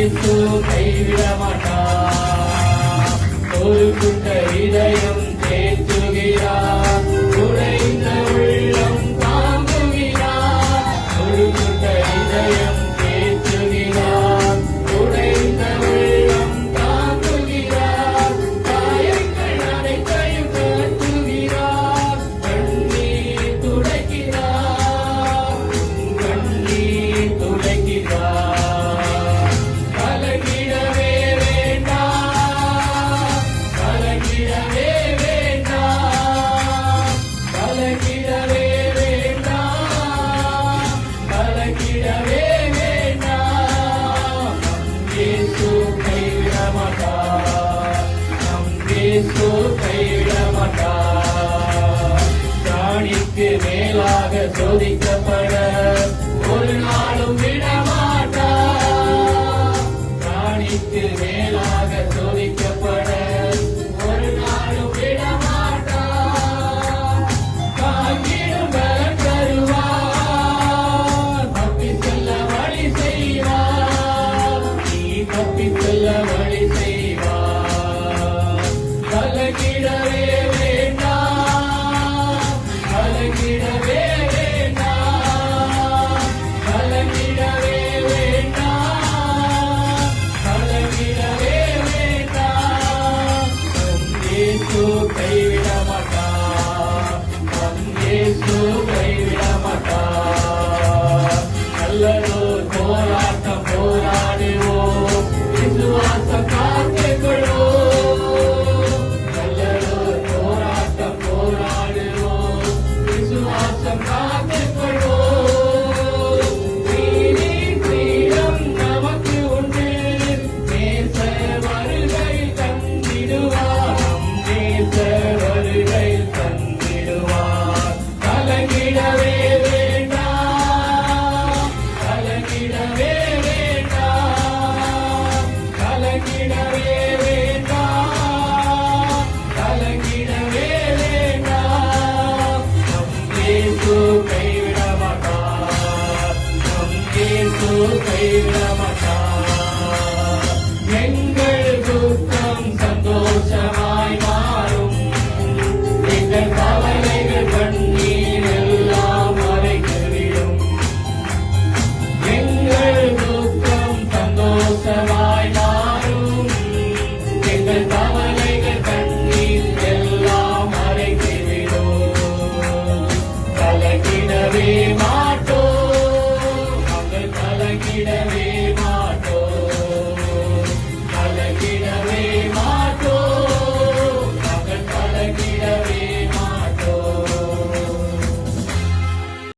இயேசு கைவிட மாட்டார். ஒரு குட்ட இதயம் தேற்றுகிறார், உடைந்த உள்ளம் தாங்குகிறார். ஒரு குட்ட இதயம் தேற்றுகிறார், உடைந்த உள்ளம் தாங்குகிறார். காயங்கள் அனைத்தையும் கட்டுகிறார், கண்ணீர் துடைக்கிறார், கண்ணீர் துடைக்கிறார். கலங்கிடவே வேண்டாம், கலங்கிடவே வேண்டாம், கலங்கிடவே வேண்டாம், கலங்கிடவே வேண்டாம். இயேசு கைவிட மாட்டார், நம் இயேசு கைவிட மாட்டார். ராணிக்கு மேலாக சோதிக்கப்பட ஒரு நாளும் விடமாட்டார். ராணிக்கு மேலாக சோதிக்கப்பட ஒரு நாளும் விடமாட்டார். காக்கிடும் பலன் தருவார், தப்பி செல்ல வழி செய்வார், நீ தப்பி செல்ல வழி செய்வார். கலங்கிடவே வேண்டாம், கலங்கிடவே வேண்டாம், கலங்கிடவே வேண்டாம், கலங்கிடவே வேண்டாம். நம் இயேசு கைவிட மாட்டார், நம் இயேசு கைவிட மாட்டார். நல்லதோர் போராட்டம் போராடுவோம், விசுவாசம் காத்துக் கொள்வோம். நல்லதோர் போராட்டம் போராடுவோம், விசுவாசம் காத்துக் கொள்வோம். நீதி கிரீடம் நமக்கு உண்டு, நேச வருகை தந்திடுவார், நம் நேச வருகை தந்திடுவார். கலங்கிடவே வேண்டாம், கலங்கிடவே வேண்டாம், கலங்கிடவே வேண்டாம், கலங்கிடவே வேண்டாம். நம் இயேசு கைவிட மாட்டார், நம் இயேசு கைவிட மாட்டார். எங்கள் துக்கம் சந்தோஷமாய் மாறும், எங்கள் கவலைகள் கண்ணீர் எல்லாம் மறைந்துவிடும். எங்கள் துக்கம் சந்தோஷமாய் மாறும், எங்கள் கவலைகள் கண்ணீர் எல்லாம் மறைந்துவிடும். கலங்கிடவே